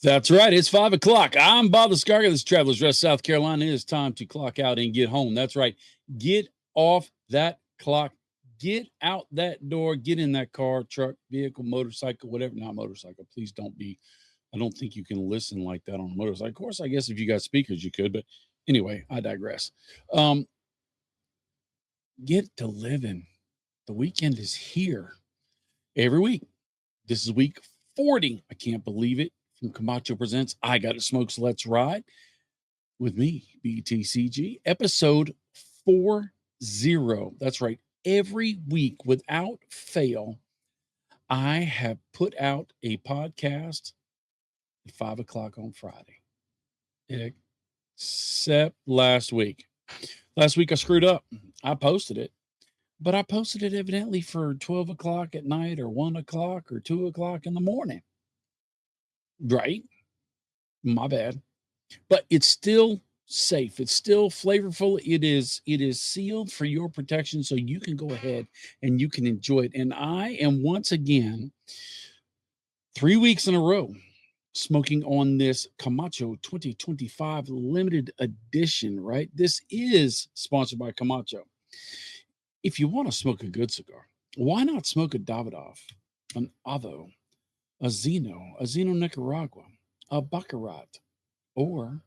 That's right. It's 5 o'clock. I'm Bob the Cigar Guy. This is Travelers Rest, South Carolina. It is time to clock out and get home. That's right. Get off that clock. Get out that door. Get in that car, truck, vehicle, motorcycle, whatever. Not motorcycle. Please don't be. I don't think you can listen like that on a motorcycle. Of course, I guess if you got speakers, you could. But anyway, I digress. Get to living. The weekend is here every week. This is week 40. I can't believe it. From Camacho presents I Gotta Smoke, so let's ride with me, BTCG, episode 40. That's right. Every week without fail, I have put out a podcast at 5 o'clock on Friday, except last week. Last week I screwed up. I posted it, but I posted it evidently for 12 o'clock at night or 1 o'clock or 2 o'clock in the morning. Right? My bad. But it's still safe. It's still flavorful. It is sealed for your protection, so you can go ahead and you can enjoy it. And I am once again 3 weeks in a row smoking on this Camacho 2025 limited edition, right? This is sponsored by Camacho. If you want to smoke a good cigar, why not smoke a Davidoff, an Avo, a Zeno Nicaragua, a Baccarat, or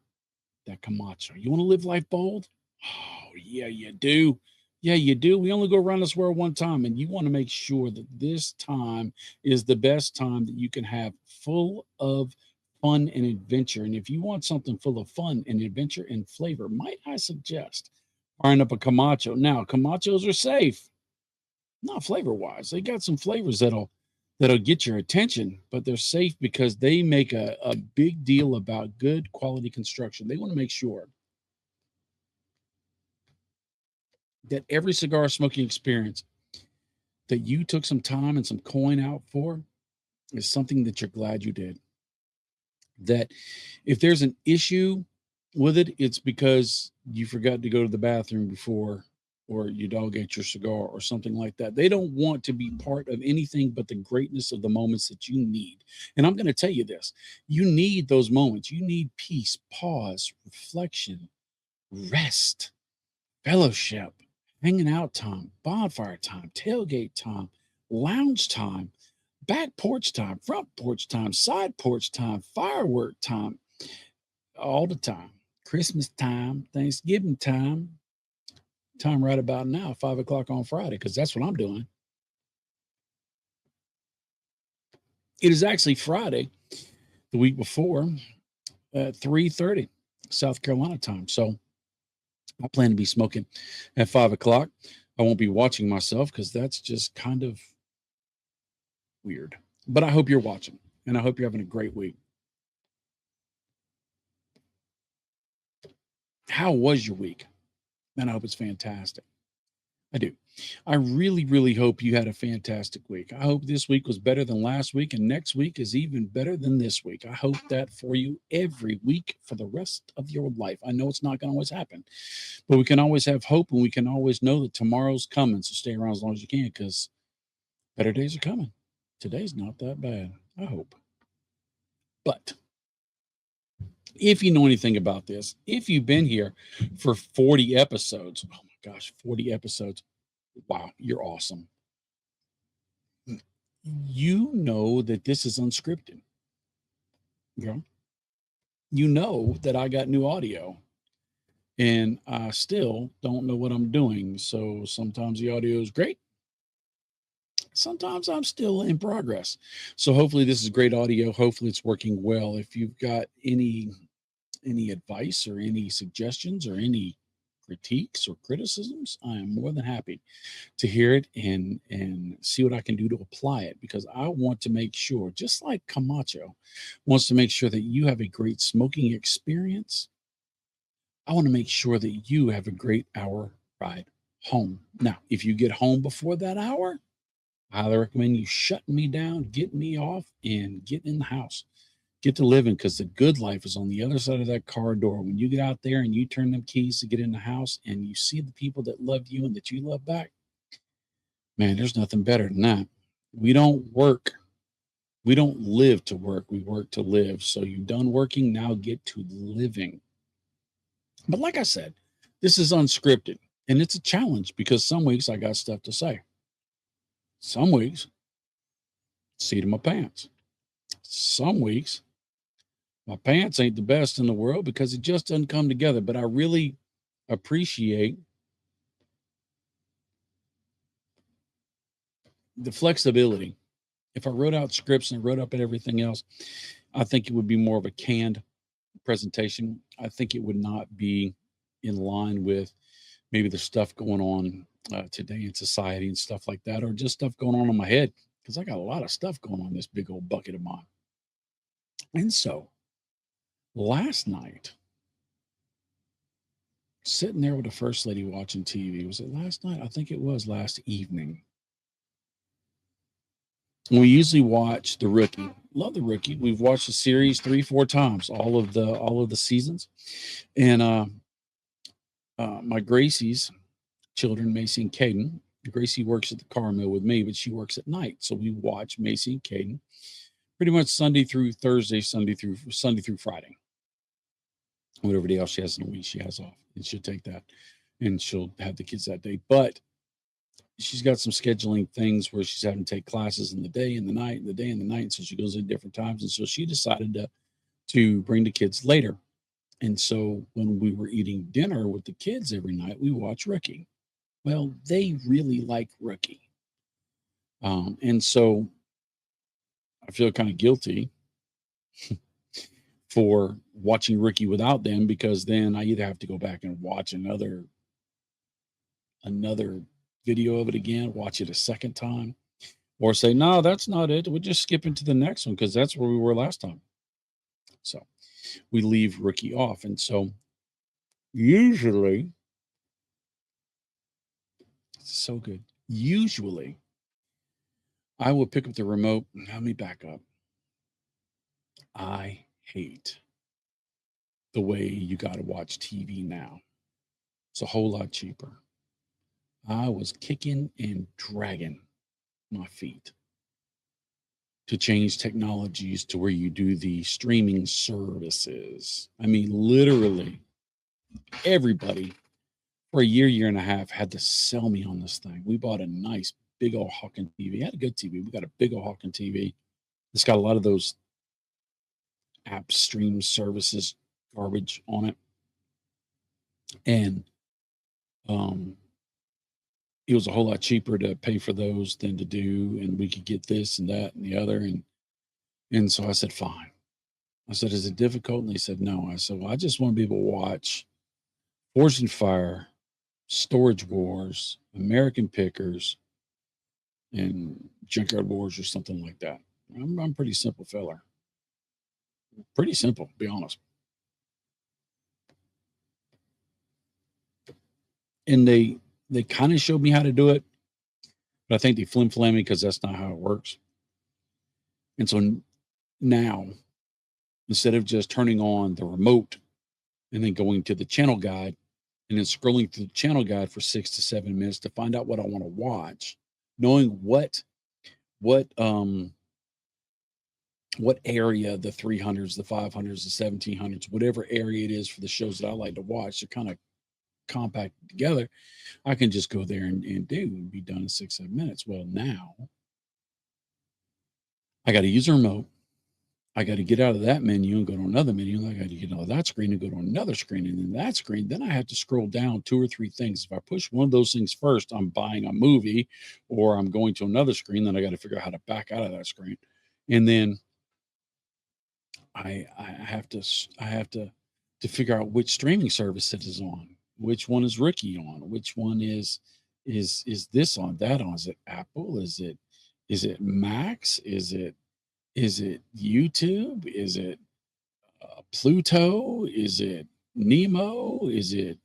that Camacho? You want to live life bold? Oh, yeah, you do. Yeah, you do. We only go around this world one time, and you want to make sure that this time is the best time that you can have, full of fun and adventure. And if you want something full of fun and adventure and flavor, might I suggest firing up a Camacho? Now, Camachos are safe, not flavor wise. They got some flavors that'll get your attention, but they're safe because they make a big deal about good quality construction. They want to make sure that every cigar smoking experience that you took some time and some coin out for is something that you're glad you did. That if there's an issue with it, it's because you forgot to go to the bathroom before, or your dog ate your cigar or something like that. They don't want to be part of anything but the greatness of the moments that you need. And I'm going to tell you this, you need those moments. You need peace, pause, reflection, rest, fellowship, hanging out time, bonfire time, tailgate time, lounge time, back porch time, front porch time, side porch time, firework time, all the time. Christmas time, Thanksgiving time right about now, 5 o'clock on Friday, because that's what I'm doing. It is actually Friday, the week before, at 3:30 South Carolina time. So I plan to be smoking at 5 o'clock. I won't be watching myself because that's just kind of weird. But I hope you're watching, and I hope you're having a great week. How was your week? Man, I hope it's fantastic. I do. I really, really hope you had a fantastic week. I hope this week was better than last week, and next week is even better than this week. I hope that for you every week for the rest of your life. I know it's not going to always happen, but we can always have hope, and we can always know that tomorrow's coming. So stay around as long as you can, because better days are coming. Today's not that bad, I hope. But if you know anything about this, if you've been here for 40 episodes, oh my gosh, 40 episodes, wow, you're awesome. You know that this is unscripted. You know that I got new audio, and I still don't know what I'm doing. So sometimes the audio is great. Sometimes I'm still in progress. So hopefully this is great audio. Hopefully it's working well. If you've got any advice or any suggestions or any critiques or criticisms, I am more than happy to hear it and see what I can do to apply it, because I want to make sure, just like Camacho wants to make sure that you have a great smoking experience, I want to make sure that you have a great hour ride home. Now, if you get home before that hour, I highly recommend you shutting me down, get me off, and get in the house. Get to living, because the good life is on the other side of that car door. When you get out there and you turn them keys to get in the house and you see the people that love you and that you love back, man, there's nothing better than that. We don't work We don't live to work, we work to live. So you've done working, now get to living. But like I said, this is unscripted and it's a challenge because some weeks I got stuff to say. Some weeks, seat in my pants. Some weeks, my pants ain't the best in the world because it just doesn't come together. But I really appreciate the flexibility. If I wrote out scripts and wrote up everything else, I think it would be more of a canned presentation. I think it would not be in line with maybe the stuff going on today in society and stuff like that, or just stuff going on in my head because I got a lot of stuff going on in this big old bucket of mine. And so last night, sitting there with the first lady watching TV, was it last night? I think it was last evening. We usually watch The Rookie. Love The Rookie. We've watched the series 3-4 times, all of the seasons. And my Gracie's children, Macy and Caden. Gracie works at the car mill with me, but she works at night. So we watch Macy and Caden pretty much Sunday through Thursday, Sunday through Friday. Whatever day else she has in a week, she has off. And she'll take that and she'll have the kids that day. But she's got some scheduling things where she's having to take classes in the day and the night, and the day and the night. And so she goes in different times. And so she decided to bring the kids later. And so when we were eating dinner with the kids every night, we watch Rookie. Well, they really like Rookie. And so I feel kind of guilty for watching Rookie without them, because then I either have to go back and watch another video of it again, watch it a second time, or say, no, that's not it. We're just skipping to the next one because that's where we were last time. So we leave Rookie off. And so usually, so good. Usually I will pick up the remote. Let me back up. I hate the way you got to watch TV now. It's a whole lot cheaper. I was kicking and dragging my feet to change technologies to where you do the streaming services. I mean, literally everybody for a year and a half had to sell me on this thing. We bought a nice big old Hawken TV. I had a good TV. We got a big old Hawken TV. It's got a lot of those app stream services garbage on it. And it was a whole lot cheaper to pay for those than to do, and we could get this and that and the other. And so I said, fine. I said, is it difficult? And they said, no. I said, well, I just want to be able to watch Forged in Fire, Storage Wars, American Pickers, and Junkyard Wars or something like that. I'm a pretty simple feller. Pretty simple, to be honest. And they kind of showed me how to do it, but I think they flim-flam me because that's not how it works. And so now, instead of just turning on the remote and then going to the channel guide and then scrolling through the channel guide for 6 to 7 minutes to find out what I want to watch, knowing what area, the 300s, the 500s, the 1700s, whatever area it is for the shows that I like to watch, they're kind of compacted together. I can just go there and do and be done in 6-7 minutes. Well, now I got to use a remote. I got to get out of that menu and go to another menu. And I got to get out of that screen and go to another screen. And then that screen, then I have to scroll down 2 or 3 things. If I push one of those things first, I'm buying a movie or I'm going to another screen. Then I got to figure out how to back out of that screen. And then I have to figure out which streaming service it is on, which one is Rookie on, which one is this on, that on. Is it Apple? Is it Max? Is it YouTube? Is it Pluto? Is it Nemo? Is it,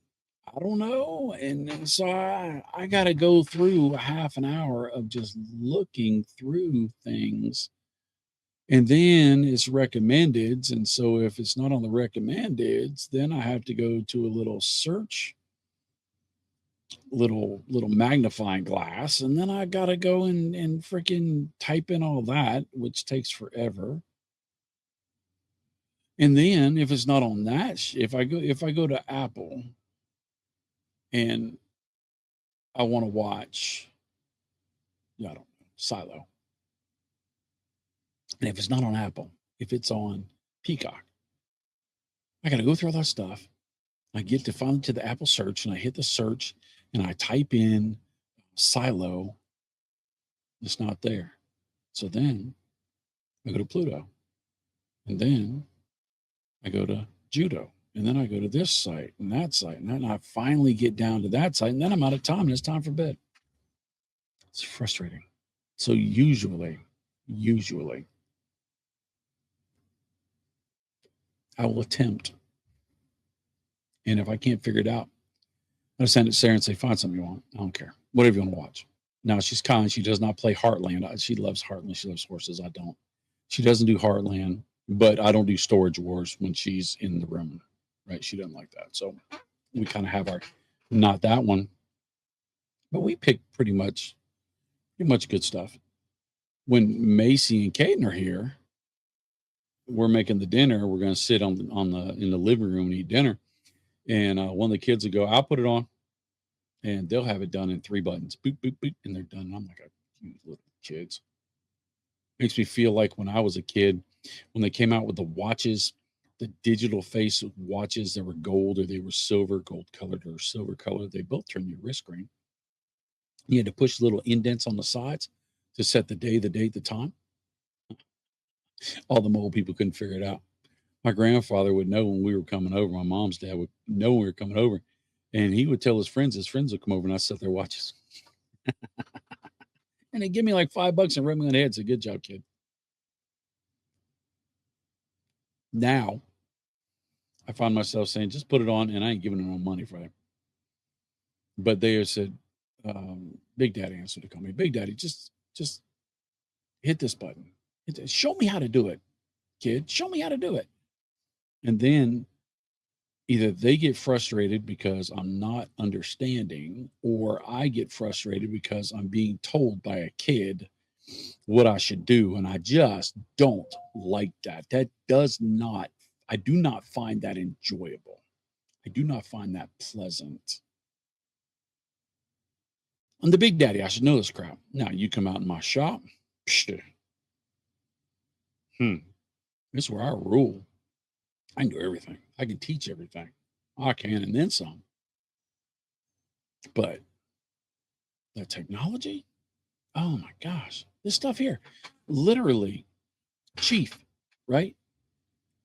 I don't know. And so I got to go through a half an hour of just looking through things. And then it's recommended. And so if it's not on the recommended, then I have to go to a little search little magnifying glass, and then I gotta go and freaking type in all that, which takes forever. And then if it's not on that, if I go to Apple and I want to watch, I don't know, Silo, and if it's not on Apple, if it's on Peacock, I got to go through all that stuff. I get to finally to the Apple search, and I hit the search, and I type in Silo. It's not there. So then I go to Pluto, and then I go to Judo, and then I go to this site and that site, and then I finally get down to that site, and then I'm out of time, and it's time for bed. It's frustrating. So usually, I will attempt, and if I can't figure it out, I'll send it to Sarah and say, find something you want. I don't care. Whatever you want to watch. Now, she's kind. She does not play Heartland. She loves Heartland. She loves horses. I don't. She doesn't do Heartland, but I don't do Storage Wars when she's in the room, right? She doesn't like that. So we kind of have our, not that one, but we pick pretty much good stuff. When Macy and Caden are here, we're making the dinner. We're going to sit in the living room and eat dinner. And one of the kids will go, I'll put it on. And they'll have it done in 3 buttons. Boop, boop, boop. And they're done. And I'm like, you little kids. Makes me feel like when I was a kid, when they came out with the watches, the digital face watches that were gold or they were silver, gold colored or silver colored, they both turn your wrist green. You had to push little indents on the sides to set the day, the date, the time. All the old people couldn't figure it out. My grandfather would know when we were coming over. My mom's dad would know when we were coming over. And he would tell his friends would come over and I'd set their watches. And they'd give me like $5 and rub me on the head. Say, good job, kid. Now, I find myself saying, just put it on, and I ain't giving them no money for it. But they said, Big Daddy answered to call me. Big Daddy, just hit this button. Show me how to do it, kid. Show me how to do it. And then either they get frustrated because I'm not understanding, or I get frustrated because I'm being told by a kid what I should do. And I just don't like that. I do not find that enjoyable. I do not find that pleasant. I'm the Big Daddy. I should know this crap. Now, you come out in my shop. This is where I rule. I can do everything. I can teach everything. I can, and then some. But the technology, oh my gosh, this stuff here, literally, Chief, right?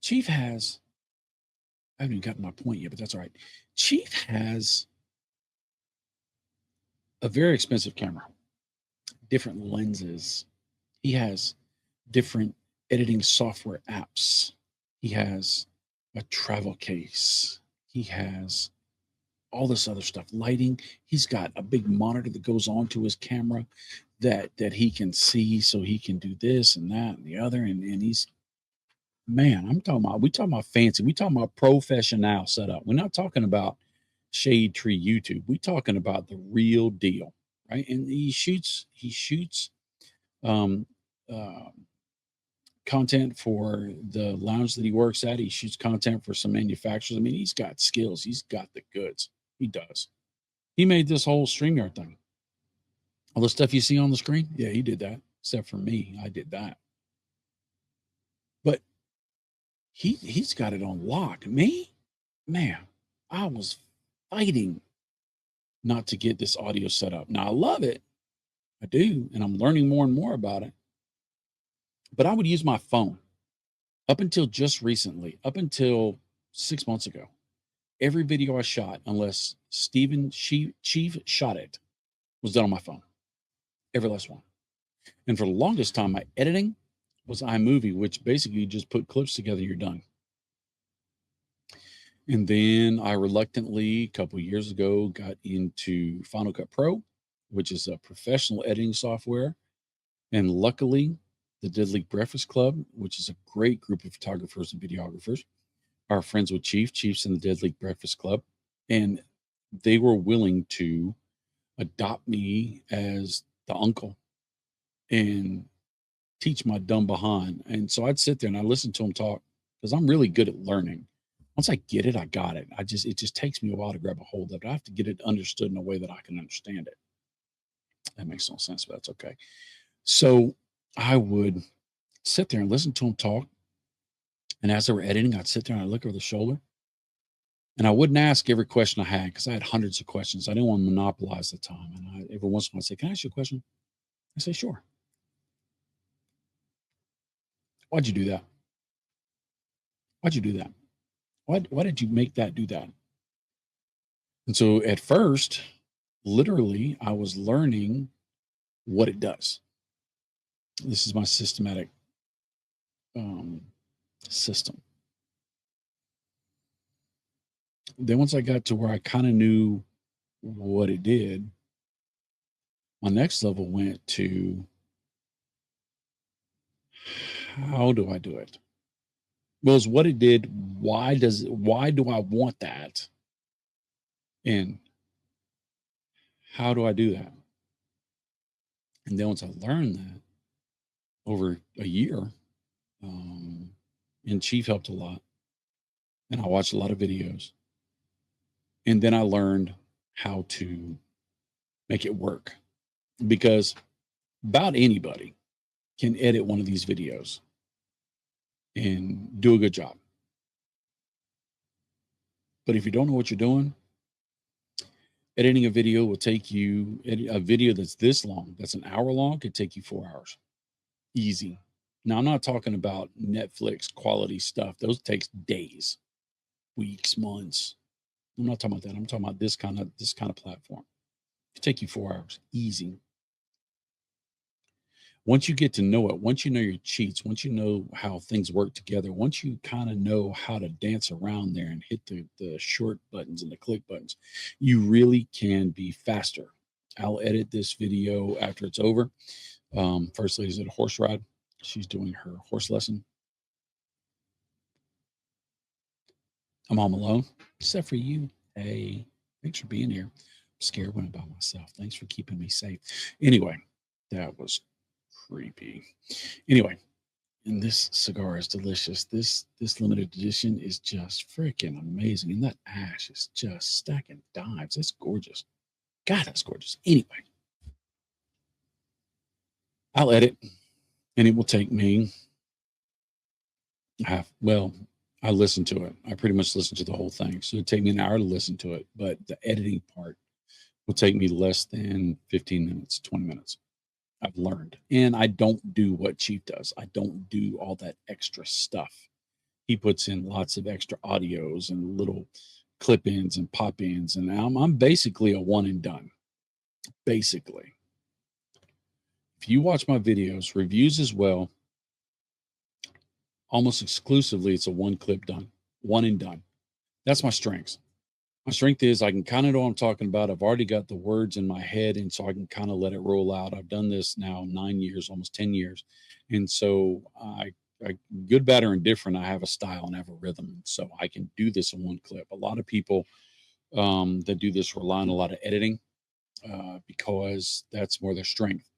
Chief has, I haven't even gotten my point yet, but that's all right. Chief has a very expensive camera, different lenses. He has different editing software apps. He has a travel case. He has all this other stuff, lighting. He's got a big monitor that goes onto his camera that he can see, so he can do this and that and the other. And he's, man, we talking about fancy. We talking about professional setup. We're not talking about shade tree YouTube. We talking about the real deal, right? And he shoots um, uh, content for the lounge that he works at. He shoots content for some manufacturers. I mean, he's got skills. He's got the goods. He does. He made this whole StreamYard thing. All the stuff you see on the screen, yeah, he did that. Except for me, I did that. But he's got it on lock. Me, man, I was fighting not to get this audio set up. Now I love it. I do, and I'm learning more and more about it. But I would use my phone up until just recently, up until 6 months ago. Every video I shot, unless Stephen Chief shot it, was done on my phone. Every last one. And for the longest time, my editing was iMovie, which basically you just put clips together, you're done. And then I reluctantly, a couple of years ago, got into Final Cut Pro, which is a professional editing software. And luckily, the Dead League Breakfast Club, which is a great group of photographers and videographers, are friends with Chief. Chief's in the Dead League Breakfast Club. And they were willing to adopt me as the uncle and teach my dumb behind. And so I'd sit there and I listen to them talk because I'm really good at learning. Once I get it, I got it. It just takes me a while to grab a hold of it. I have to get it understood in a way that I can understand it. That makes no sense, but that's okay. So I would sit there and listen to them talk. And as they were editing, I'd sit there and I'd look over the shoulder. And I wouldn't ask every question I had because I had hundreds of questions. I didn't want to monopolize the time. And every once in a while I'd say, "Can I ask you a question?" I say, "Sure." "Why'd you do that? Why'd you do that? Why did you make that do that?" And so at first, literally, I was learning what it does. This is my systematic um, system. Then once I got to where I kind of knew what it did, my next level went to how do I do it? Well, it's what it did. Why do I want that? And how do I do that? And then once I learned that over a year, um, and Chief helped a lot, and I watched a lot of videos, and then I learned how to make it work because about anybody can edit one of these videos and do a good job. But if you don't know what you're doing, editing a video will take you a video that's this long, that's an hour long, could take you 4 hours. Easy. Now I'm not talking about Netflix quality stuff. Those takes days, weeks, months. I'm not talking about that. I'm talking about this kind of platform. It take you 4 hours. Easy. Once you get to know it, once you know your cheats, once you know how things work together, once you kind of know how to dance around there and hit the short buttons and the click buttons, you really can be faster. I'll edit this video after it's over. First lady's at a horse ride. She's doing her horse lesson. I'm home alone, except for you. Hey, thanks for being here. I'm scared when I'm by myself. Thanks for keeping me safe. Anyway, that was creepy. Anyway, and this cigar is delicious. This limited edition is just freaking amazing. And that ash is just stacking dimes. It's gorgeous. God, that's gorgeous. Anyway, I'll edit and it will take me I listen to it. I pretty much listen to the whole thing. So it'd take me an hour to listen to it, but the editing part will take me less than 15 minutes, 20 minutes. I've learned. And I don't do what Chief does. I don't do all that extra stuff. He puts in lots of extra audios and little clip ins and pop ins. And I'm basically a one and done. Basically. If you watch my videos, reviews as well, almost exclusively, it's a one clip done, one and done. That's my strengths. My strength is I can kind of know what I'm talking about. I've already got the words in my head, and so I can kind of let it roll out. I've done this now 9 years, almost 10 years. And so good, bad, or indifferent, I have a style and I have a rhythm. So I can do this in one clip. A lot of people that do this rely on a lot of editing because that's more their strength.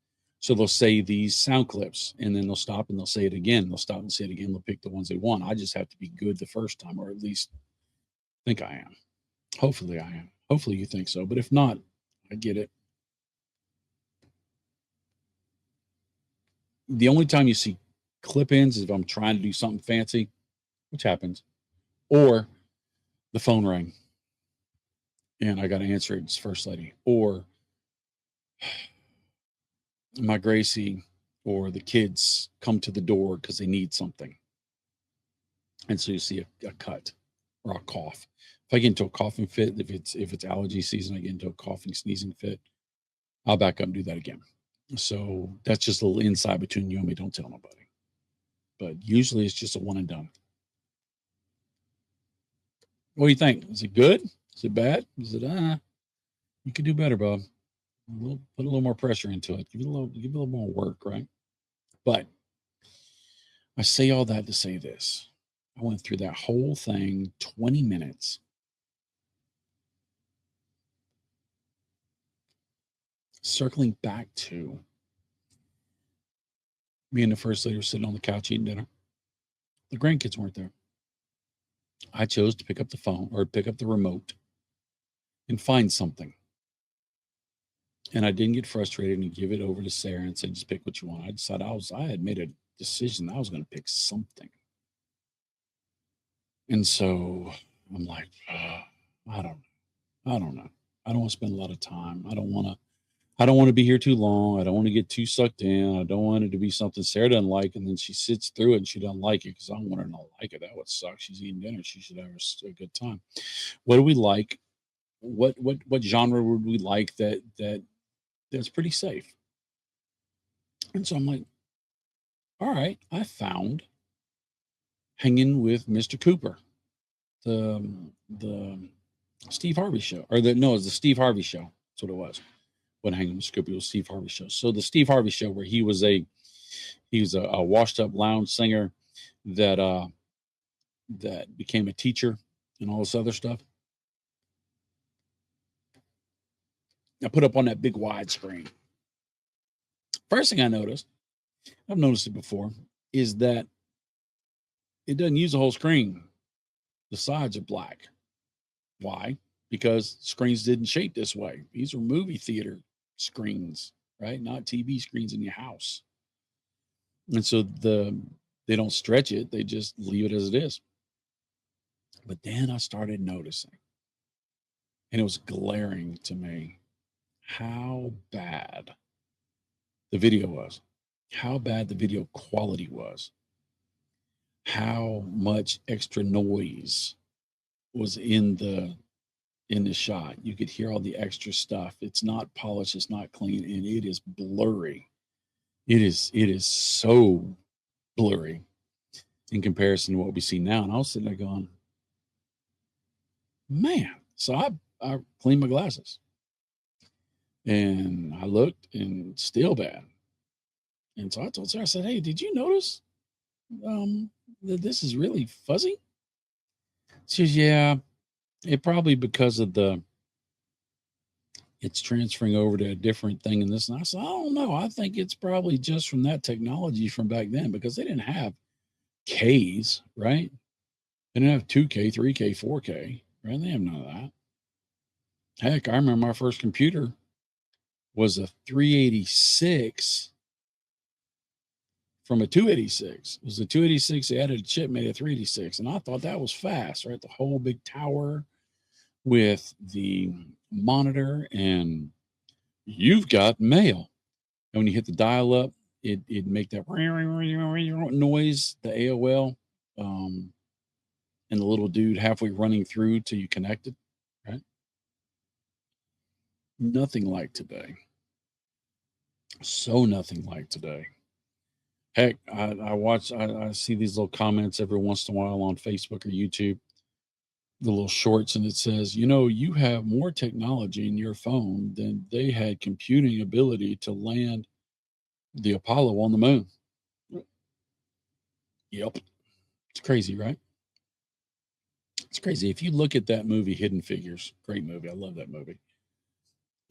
So they'll say these sound clips and then they'll stop and they'll say it again. They'll stop and say it again. They'll pick the ones they want. I just have to be good the first time, or at least think I am. Hopefully I am. Hopefully you think so. But if not, I get it. The only time you see clip ins is if I'm trying to do something fancy, which happens, or the phone rang and I got to answer it. It's First Lady, or my Gracie or the kids come to the door because they need something. And so you see a cut or a cough. If I get into a coughing fit, if it's allergy season, I get into a coughing, sneezing fit, I'll back up and do that again. So that's just a little inside between you and me. Don't tell nobody. But usually it's just a one and done. What do you think? Is it good? Is it bad? Is it you could do better, Bob. Put a little more pressure into it. Give it a little more work, right? But I say all that to say this. I went through that whole thing, 20 minutes. circling back to me and the first lady were sitting on the couch eating dinner. The grandkids weren't there. I chose to pick up the phone or pick up the remote and find something. And I didn't get frustrated and give it over to Sarah and say, just pick what you want. I decided I had made a decision that I was going to pick something. And so I'm like, I don't know. I don't want to spend a lot of time. I don't want to be here too long. I don't want to get too sucked in. I don't want it to be something Sarah doesn't like. And then she sits through it and she doesn't like it because I don't want her to not like it. That would suck. She's eating dinner. She should have a good time. What do we like? What genre would we like that's pretty safe? And so I'm like, all right, I found Hanging with Mr. Cooper, the Steve Harvey show, or it's the Steve Harvey show. That's what it was. When Hanging with Mr. Cooper was Steve Harvey show. So the Steve Harvey show, where he was a washed up lounge singer that became a teacher and all this other stuff. I put up on that big widescreen. First thing I noticed, I've noticed it before, is that it doesn't use the whole screen. The sides are black. Why? Because screens didn't shape this way. These are movie theater screens, right? Not TV screens in your house. And so they don't stretch it, they just leave it as it is. But then I started noticing, and it was glaring to me, how bad the video was, how bad the video quality was, how much extra noise was in the shot. You could hear all the extra stuff. It's not polished, it's not clean, and it is blurry. It is so blurry in comparison to what we see now. And I was sitting there going, man. So I cleaned my glasses and I looked, and still bad. And so I told Sarah, I said, hey, did you notice that this is really fuzzy? She says, yeah, it probably because of it's transferring over to a different thing in this. And I said, I don't know. I think it's probably just from that technology from back then, because they didn't have Ks, right? They didn't have 2K, 3K, 4K, right? They have none of that. Heck, I remember my first computer was a 386 from a 286. It was a 286. They added a chip, made a 386. And I thought that was fast, right? The whole big tower with the monitor, and you've got mail. And when you hit the dial up, it'd make that noise, the AOL, and the little dude halfway running through till you connected, right? Nothing like today. So nothing like today. Heck, I see these little comments every once in a while on Facebook or YouTube, the little shorts, and it says, you have more technology in your phone than they had computing ability to land the Apollo on the moon. Yep. It's crazy, right? It's crazy. If you look at that movie, Hidden Figures, great movie. I love that movie.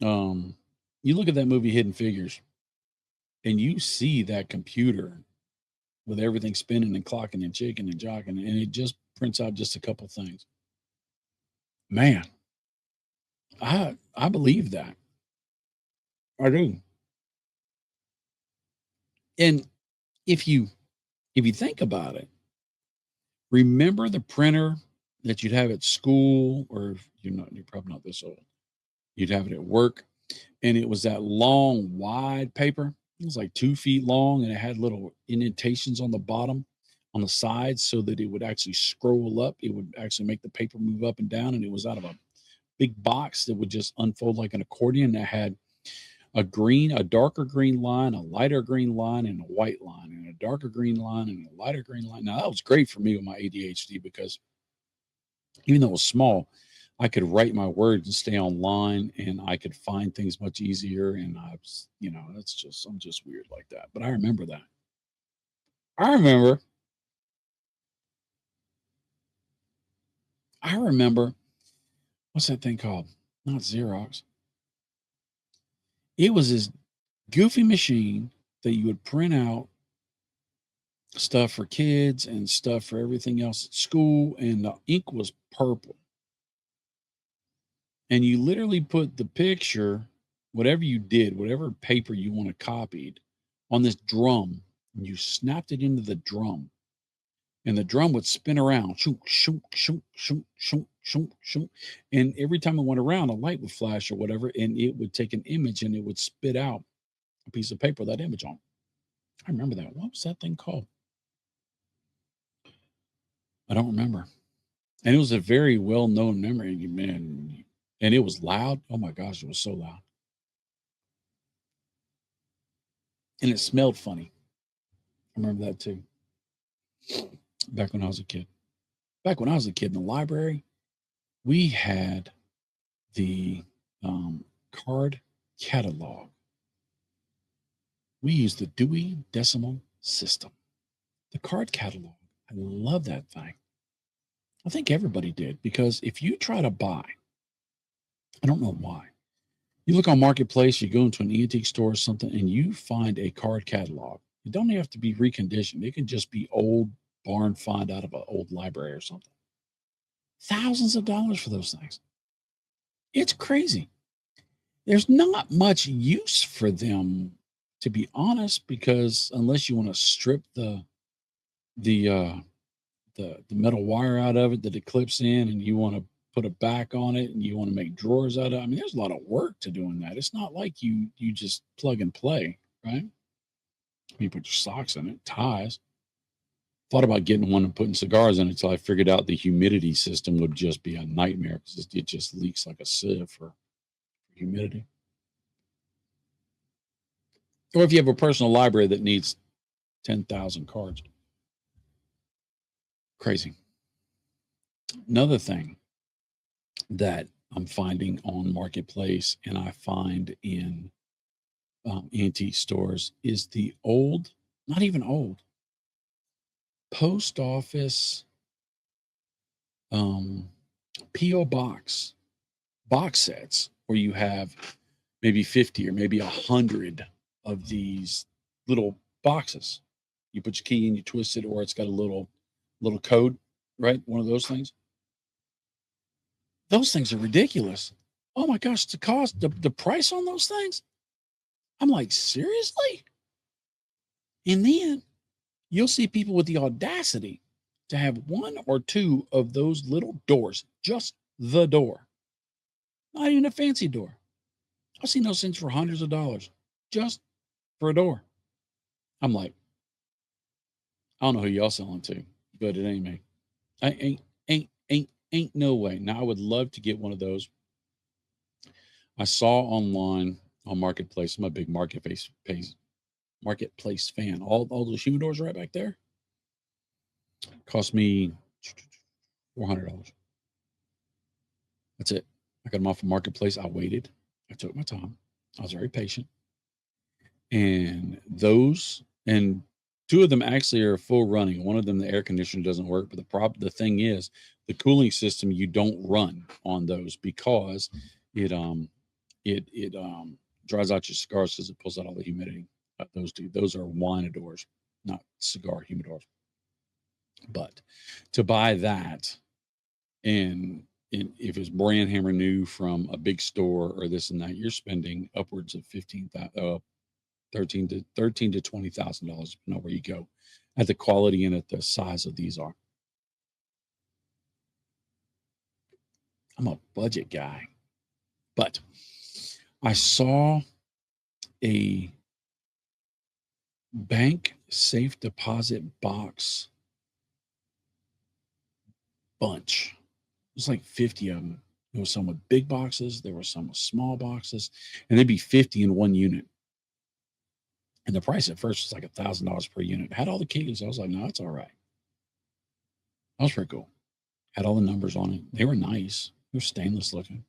You look at that movie, Hidden Figures, and you see that computer with everything spinning and clocking and shaking and jocking, and it just prints out just a couple things. Man, I believe that. I do. And if you think about it, remember the printer that you'd have at school, or you're probably not this old. You'd have it at work, and it was that long, wide paper. It was like 2 feet long, and it had little indentations on the bottom, on the sides, so that it would actually scroll up. It would actually make the paper move up and down, and it was out of a big box that would just unfold like an accordion that had a darker green line, a lighter green line, and a white line, and a darker green line and a lighter green line. Now that was great for me with my ADHD, because even though it was small, I could write my words and stay online, and I could find things much easier. And I was, I'm just weird like that. But I remember that. I remember, what's that thing called? Not Xerox. It was this goofy machine that you would print out stuff for kids and stuff for everything else at school, and the ink was purple. And you literally put the picture, whatever you did, whatever paper you want to copied, on this drum, and you snapped it into the drum, and the drum would spin around, shoot, shoot, shoot, shoot, shoot, shoot, shoot. And every time it went around, a light would flash or whatever, and it would take an image and it would spit out a piece of paper with that image on. I remember that. What was that thing called? I don't remember. And it was a very well-known memory, man. And it was loud. Oh my gosh, it was so loud. And it smelled funny. I remember that too. Back when I was a kid. Back when I was a kid in the library, we had the card catalog. We used the Dewey Decimal System. The card catalog. I love that thing. I think everybody did, because if you try to buy, I don't know why, you look on Marketplace, you go into an antique store or something, and you find a card catalog. It don't have to be reconditioned. It can just be old barn find out of an old library or something. Thousands of dollars for those things. It's crazy. There's not much use for them, to be honest, because unless you want to strip the metal wire out of it that it clips in, and you want to put a back on it, and you want to make drawers out of it. I mean, there's a lot of work to doing that. It's not like you just plug and play, right? You put your socks in it, ties. Thought about getting one and putting cigars in it until I figured out the humidity system would just be a nightmare, because it just leaks like a sieve for humidity. Or if you have a personal library that needs 10,000 cards. Crazy. Another thing that I'm finding on Marketplace and I find in antique stores is the old, not even old, post office P.O. box sets, where you have maybe 50 or maybe 100 of these little boxes. You put your key in, you twist it, or it's got a little code, right? One of those things. Those things are ridiculous. Oh my gosh, the cost, the price on those things. I'm like, seriously? And then you'll see people with the audacity to have one or two of those little doors, just the door, not even a fancy door. I've seen those things for hundreds of dollars just for a door. I'm like, I don't know who y'all selling to, but it ain't me. I ain't no way. Now I would love to get one of those. I saw online on Marketplace. I'm a big Marketplace fan. All those humidors right back there cost me $400. That's it. I got them off of Marketplace. I waited. I took my time. I was very patient. And two of them actually are full running. One of them, the air conditioner doesn't work, but the thing is, the cooling system, you don't run on those, because it dries out your cigars, because it pulls out all the humidity. Those are winadors, not cigar humidors. But to buy that, and if it's brand hammer new from a big store or this and that, you're spending upwards of $13,000 to $20,000, depending on where you go, at the quality and at the size of these are. I'm a budget guy, but I saw a bank safe deposit box bunch. It was like 50 of them. There was some with big boxes, there were some with small boxes, and there'd be 50 in one unit. And the price at first was like $1,000 per unit. Had all the keys. I was like, no, it's all right. That was pretty cool. Had all the numbers on it. They were nice. They were stainless looking.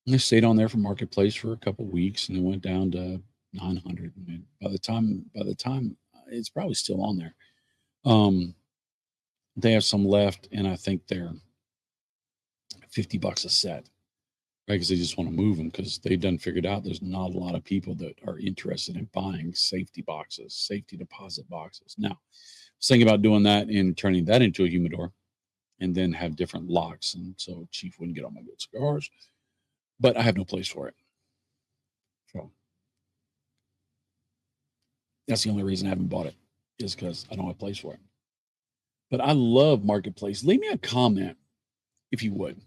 And I stayed on there for Marketplace for a couple of weeks, and it went down to 900. And by the time it's probably still on there. They have some left, and I think they're $50 a set. right? Because they just want to move them because they've done figured out there's not a lot of people that are interested in buying safety boxes, safety deposit boxes. Now, I was thinking about doing that and turning that into a humidor and then have different locks. And so Chief wouldn't get all my good cigars, but I have no place for it. So that's the only reason I haven't bought it is because I don't have a place for it. But I love Marketplace. Leave me a comment if you would.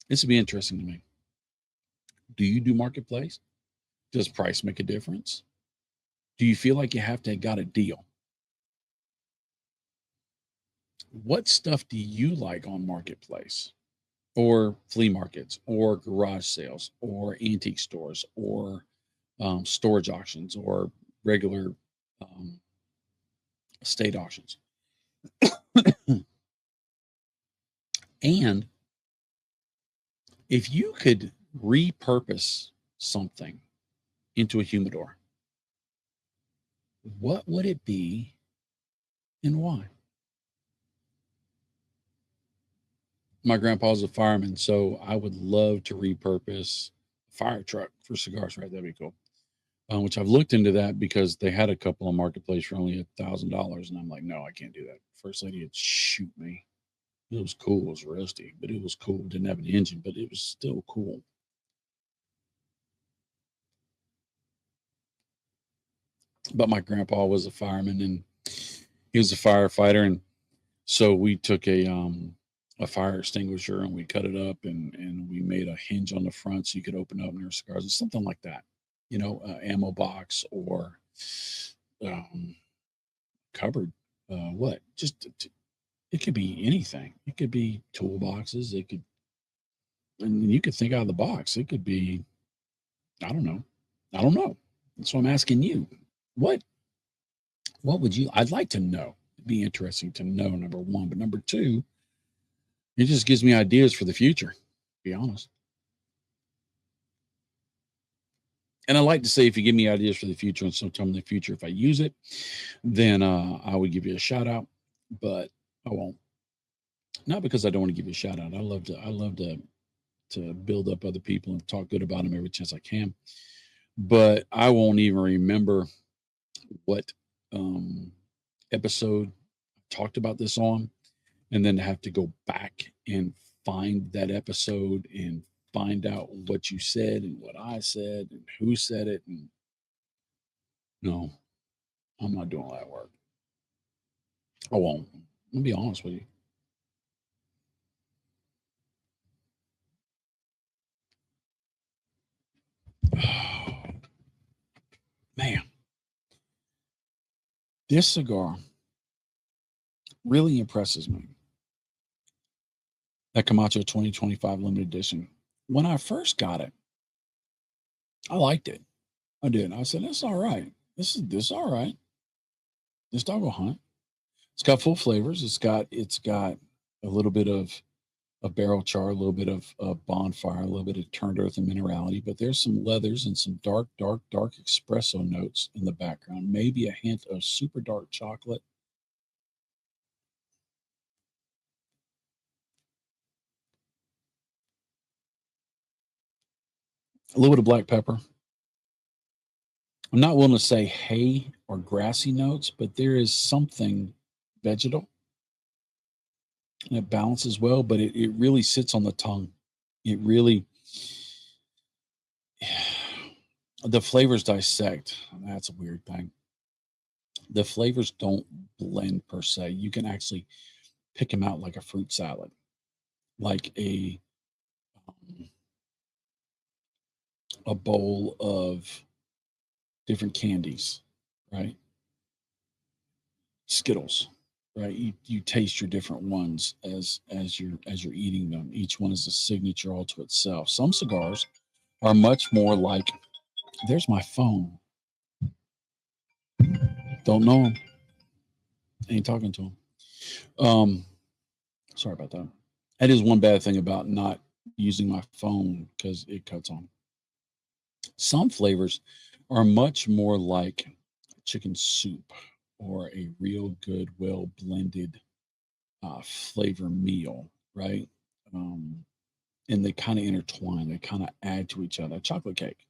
This would be interesting to me. Do you do Marketplace? Does price make a difference? Do you feel like you have to have got a deal? What stuff do you like on Marketplace or flea markets or garage sales or antique stores or storage auctions or regular estate auctions? And if you could repurpose something into a humidor, what would it be and why? My grandpa's a fireman, so I would love to repurpose a fire truck for cigars, right? That'd be cool. Which I've looked into that because they had a couple on Marketplace for only $1,000. And I'm like, no, I can't do that. First lady would shoot me. It was cool. It was rusty, but it was cool. Didn't have an engine, but it was still cool. But my grandpa was a fireman and he was a firefighter. And so we took a fire extinguisher and we cut it up and we made a hinge on the front so you could open up your cigars or something like that. Ammo box or um, cupboard. What? Just it could be anything. It could be toolboxes. It could, and you could think out of the box. It could be, I don't know. I don't know. That's what I'm asking you. What what would you? I'd like to know. It'd be interesting to know. Number one, but number two, it just gives me ideas for the future. To be honest. And I like to say, if you give me ideas for the future and sometime in the future, if I use it, then I would give you a shout out. But I won't. Not because I don't want to give you a shout out. I love to build up other people and talk good about them every chance I can. But I won't even remember what um, episode I talked about this on, and then have to go back and find that episode and find out what you said and what I said and who said it. And no, I'm not doing all that work. I won't. I'll be honest with you. Man, this cigar really impresses me. That Camacho 2025 limited edition. When I first got it, I liked it. I did. I said, "That's all right. This all right. This dog will hunt." It's got full flavors. It's got a little bit of a barrel char, a little bit of bonfire, a little bit of turned earth and minerality. But there's some leathers and some dark, dark, dark espresso notes in the background. Maybe a hint of super dark chocolate. A little bit of black pepper. I'm not willing to say hay or grassy notes, but there is something vegetal and it balances well, but it really sits on the tongue. It really, the flavors dissect. That's a weird thing. The flavors don't blend per se. You can actually pick them out like a fruit salad, like um, a bowl of different candies, right? Skittles, right? You taste your different ones as you're eating them. Each one is a signature all to itself. Some cigars are much more like. There's my phone. Don't know him. Ain't talking to him. Um, Sorry about that. That is one bad thing about not using my phone because it cuts on. Some flavors are much more like chicken soup or a real good, well blended flavor meal, right? Um, and they kind of intertwine. They kind of add to each other. Chocolate cake.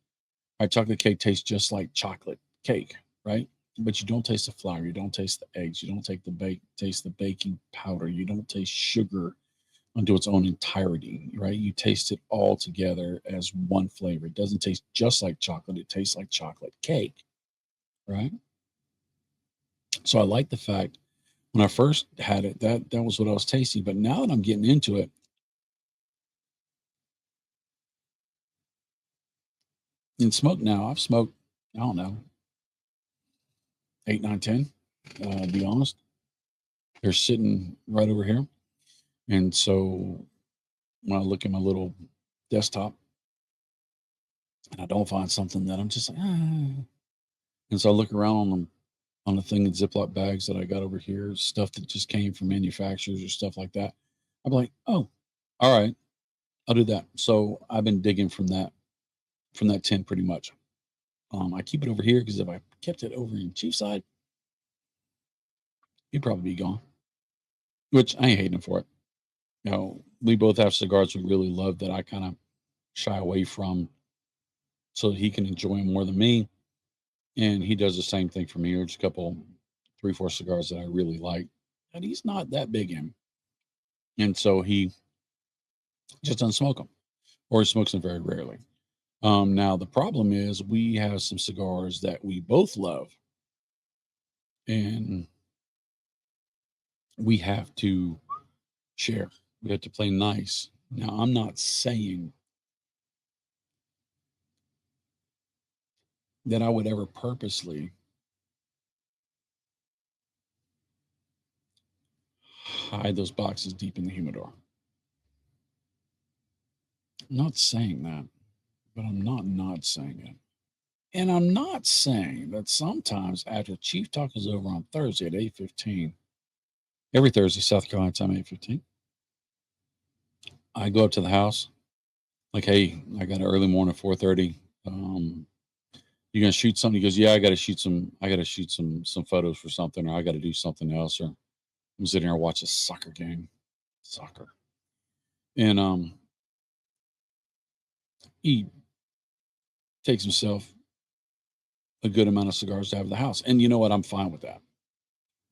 Right? Chocolate cake tastes just like chocolate cake, right? But you don't taste the flour. You don't taste the eggs. You don't taste the baking powder. You don't taste sugar unto its own entirety, right? You taste it all together as one flavor. It doesn't taste just like chocolate. It tastes like chocolate cake, right? So I like the fact when I first had it, that was what I was tasting. But now that I'm getting into it, in smoke now, I've smoked, I don't know, 8, 9, 10. To be honest, they're sitting right over here. And so when I look at my little desktop and I don't find something that I'm just like, ah. And so I look around on the thing in Ziploc bags that I got over here, stuff that just came from manufacturers or stuff like that. I'm like, oh, all right, I'll do that. So I've been digging from that tin pretty much. I keep it over here because if I kept it over in Chief side, he'd probably be gone. Which I ain't hating him for it. You know, we both have cigars we really love that I kind of shy away from so that he can enjoy them more than me. And he does the same thing for me. There's a couple, 3, 4 cigars that I really like that he's not that big in. And so he just doesn't smoke them or he smokes them very rarely. Now, the problem is we have some cigars that we both love and we have to share. We have to play nice. Now, I'm not saying that I would ever purposely hide those boxes deep in the humidor. I'm not saying that, but I'm not saying it. And I'm not saying that sometimes after Chief Talk is over on Thursday at 8:15, every Thursday, South Carolina time, 8:15, I go up to the house, like, hey, I got an early morning, 4:30. You gonna shoot something? He goes, yeah, I gotta shoot some photos for something, or I gotta do something else, or I'm sitting here and watch a soccer game. Soccer. And he takes himself a good amount of cigars out of the house. And you know what? I'm fine with that.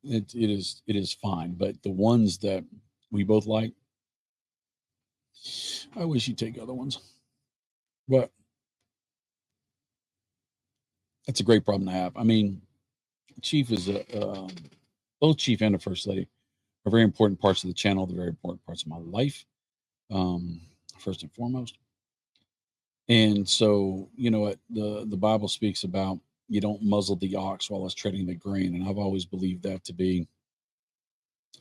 It is fine. But the ones that we both like, I wish he'd take other ones. But that's a great problem to have. I mean, Chief is both Chief and the First Lady are very important parts of the channel. They're very important parts of my life, first and foremost. And so, you know what the Bible speaks about, you don't muzzle the ox while it's treading the grain. And I've always believed that to be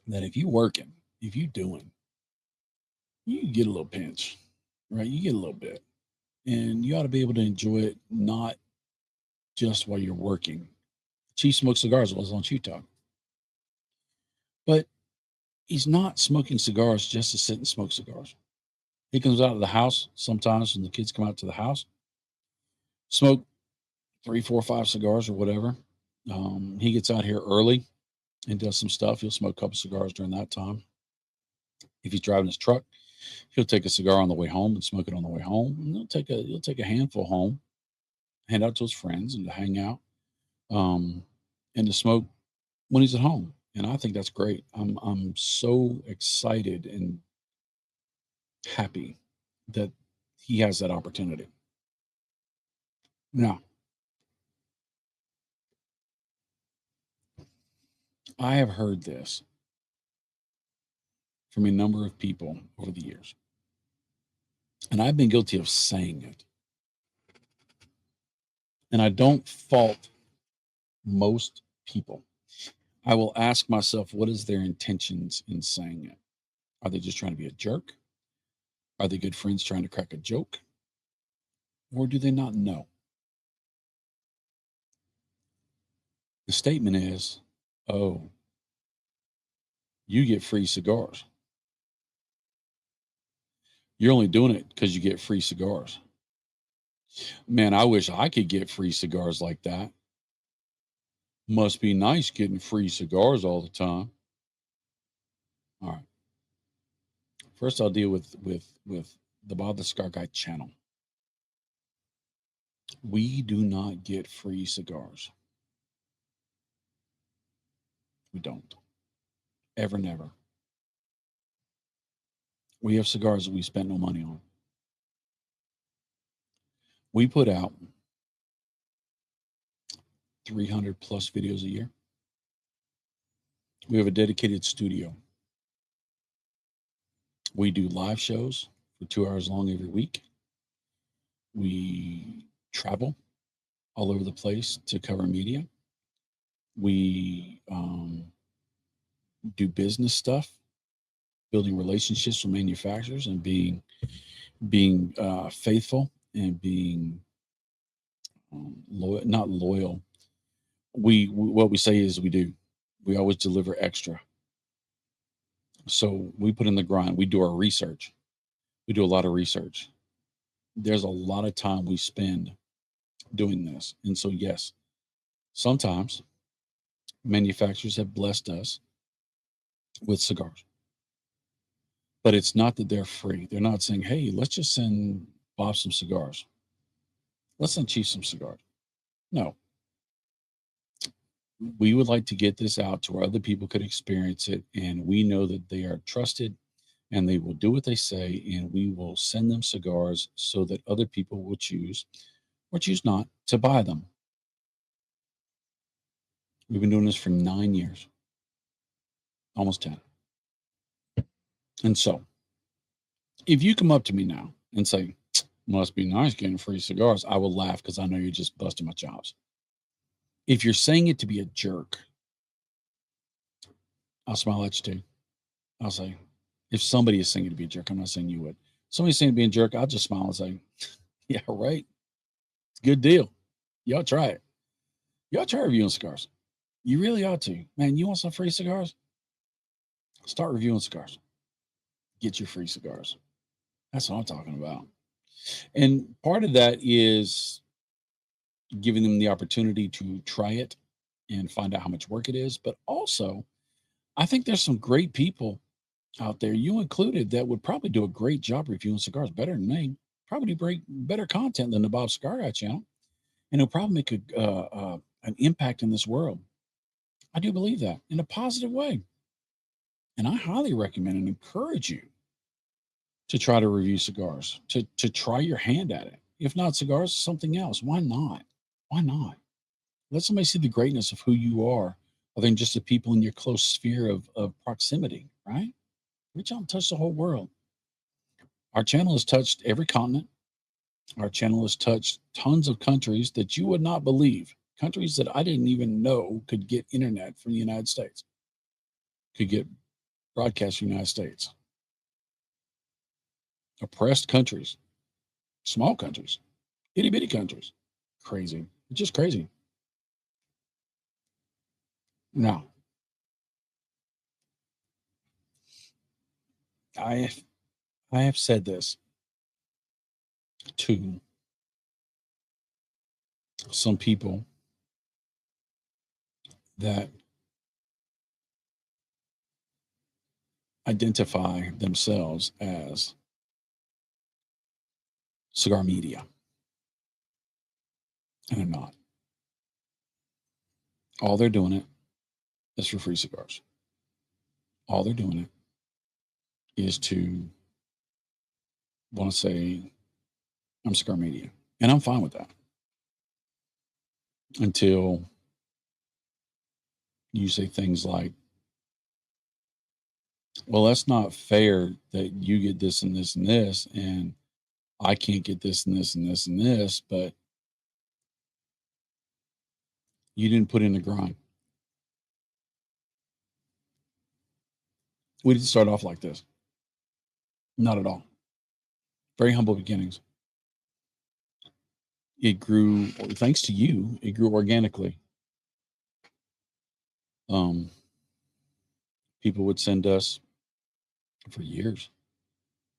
that if you working, if you doing, you get a little pinch, right? You get a little bit. And you ought to be able to enjoy it, not just while you're working. Chief smokes cigars while I was on Chief Talk. But he's not smoking cigars just to sit and smoke cigars. He comes out of the house sometimes when the kids come out to the house, smoke 3, 4, 5 cigars or whatever. He gets out here early and does some stuff. He'll smoke a couple cigars during that time. If he's driving his truck, he'll take a cigar on the way home and smoke it on the way home. And he'll take a handful home, hand out to his friends, and to hang out, and to smoke when he's at home. And I think that's great. I'm so excited and happy that he has that opportunity. Now, I have heard this from a number of people over the years, and I've been guilty of saying it. And I don't fault most people. I will ask myself, what is their intentions in saying it? Are they just trying to be a jerk? Are they good friends trying to crack a joke? Or do they not know? The statement is, oh, you get free cigars. You're only doing it because you get free cigars. Man, I wish I could get free cigars like that. Must be nice getting free cigars all the time. All right. First, I'll deal with the Bob the Cigar Guy channel. We do not get free cigars. We don't. Ever, never. We have cigars that we spent no money on. We put out 300 plus videos a year. We have a dedicated studio. We do live shows for 2 hours long every week. We travel all over the place to cover media. We do business stuff, building relationships with manufacturers and being faithful and being loyal, not loyal. We what we say is we do. We always deliver extra. So we put in the grind. We do our research. We do a lot of research. There's a lot of time we spend doing this. And so, yes, sometimes manufacturers have blessed us with cigars. But it's not that they're free. They're not saying, hey, let's just send Bob some cigars. Let's send Chief some cigars. No. We would like to get this out to where other people could experience it. And we know that they are trusted and they will do what they say. And we will send them cigars so that other people will choose or choose not to buy them. We've been doing this for 9 years, almost 10. And so, if you come up to me now and say, must be nice getting free cigars, I will laugh because I know you're just busting my chops. If you're saying it to be a jerk, I'll smile at you too. I'll say, if somebody is saying it to be a jerk, I'm not saying you would. Somebody's saying to be a jerk, I'll just smile and say, yeah, right. It's a good deal. Y'all try it. Y'all try reviewing cigars. You really ought to. Man, you want some free cigars? Start reviewing cigars. Get your free cigars. That's what I'm talking about. And part of that is giving them the opportunity to try it and find out how much work it is. But also, I think there's some great people out there, you included, that would probably do a great job reviewing cigars, better than me. Probably do better content than the Bob Cigar Guy channel, and it'll probably make an impact in this world. I do believe that in a positive way, and I highly recommend and encourage you to try to review cigars, to try your hand at it. If not cigars, something else. Why not? Why not? Let somebody see the greatness of who you are, other than just the people in your close sphere of proximity, right? Reach out and touch the whole world. Our channel has touched every continent. Our channel has touched tons of countries that you would not believe. Countries that I didn't even know could get internet from the United States, could get broadcast from the United States. Oppressed countries, small countries, itty bitty countries. Crazy. It's just crazy. Now, I have said this to some people that identify themselves as cigar media, and they're not. All they're doing it is for free cigars. All they're doing it is to want to say, I'm cigar media. And I'm fine with that. Until you say things like, well, that's not fair that you get this and this and this, and I can't get this and this and this and this, but you didn't put in the grind. We didn't start off like this. Not at all. Very humble beginnings. It grew, thanks to you, it grew organically. People would send us for years,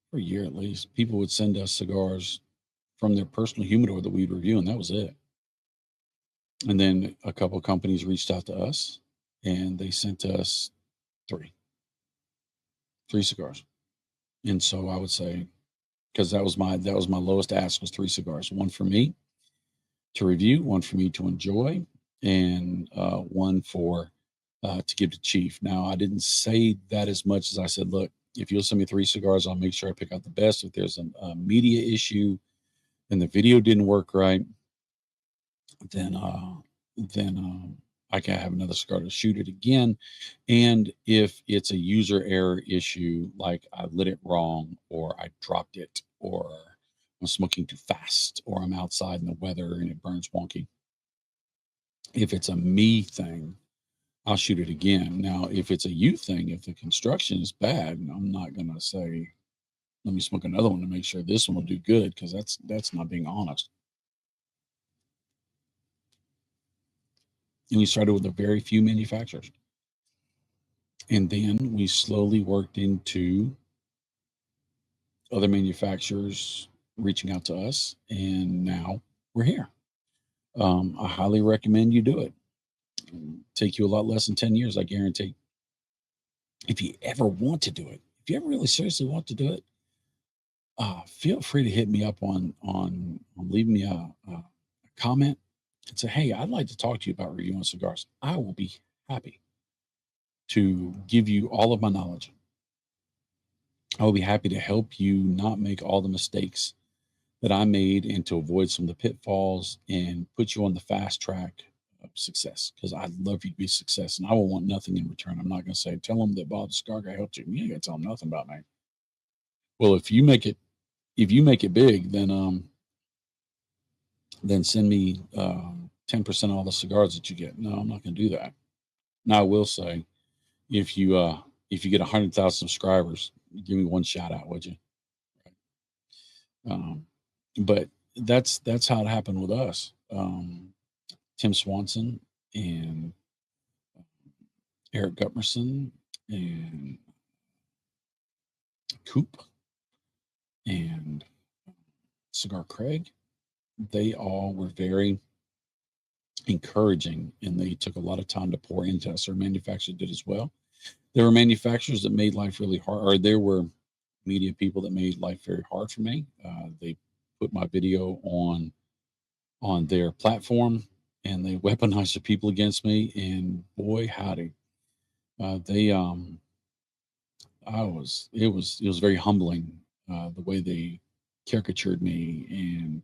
for a year at least, people would send us cigars from their personal humidor that we'd review, and that was it. And then a couple of companies reached out to us and they sent us three cigars. And so I would say, because that was my lowest ask, was 3 cigars. One for me to review, one for me to enjoy, and one for to give to Chief. Now, I didn't say that as much as I said, look, if you'll send me 3 cigars, I'll make sure I pick out the best. If there's a media issue and the video didn't work right, then I can have another cigar to shoot it again. And if it's a user error issue, like I lit it wrong, or I dropped it, or I'm smoking too fast, or I'm outside in the weather and it burns wonky. If it's a me thing, I'll shoot it again. Now, if it's a you thing, if the construction is bad, I'm not going to say, let me smoke another one to make sure this one will do good, because that's not being honest. And we started with a very few manufacturers. And then we slowly worked into other manufacturers reaching out to us. And now we're here. I highly recommend you do it. Take you a lot less than 10 years, I guarantee. If you ever want to do it, if you ever really seriously want to do it, feel free to hit me up on leave me a comment and say, hey, I'd like to talk to you about reviewing cigars. I will be happy to give you all of my knowledge. I will be happy to help you not make all the mistakes that I made, and to avoid some of the pitfalls and put you on the fast track of success, because I'd love you to be a success, and I will want nothing in return. I'm not going to say, tell them that Bob the Cigar Guy helped you. You ain't going to tell them nothing about me. Well, if you make it big, then send me 10% of all the cigars that you get. No, I'm not going to do that. Now, I will say, if you get 100,000 subscribers, give me one shout out, would you? But that's how it happened with us. Tim Swanson and Eric Gutmerson and Coop and Cigar Craig, they all were very encouraging, and they took a lot of time to pour into us. Our manufacturers did as well. There were manufacturers that made life really hard, or there were media people that made life very hard for me. They put my video on their platform, and they weaponized the people against me. And boy, howdy, it was very humbling, the way they caricatured me and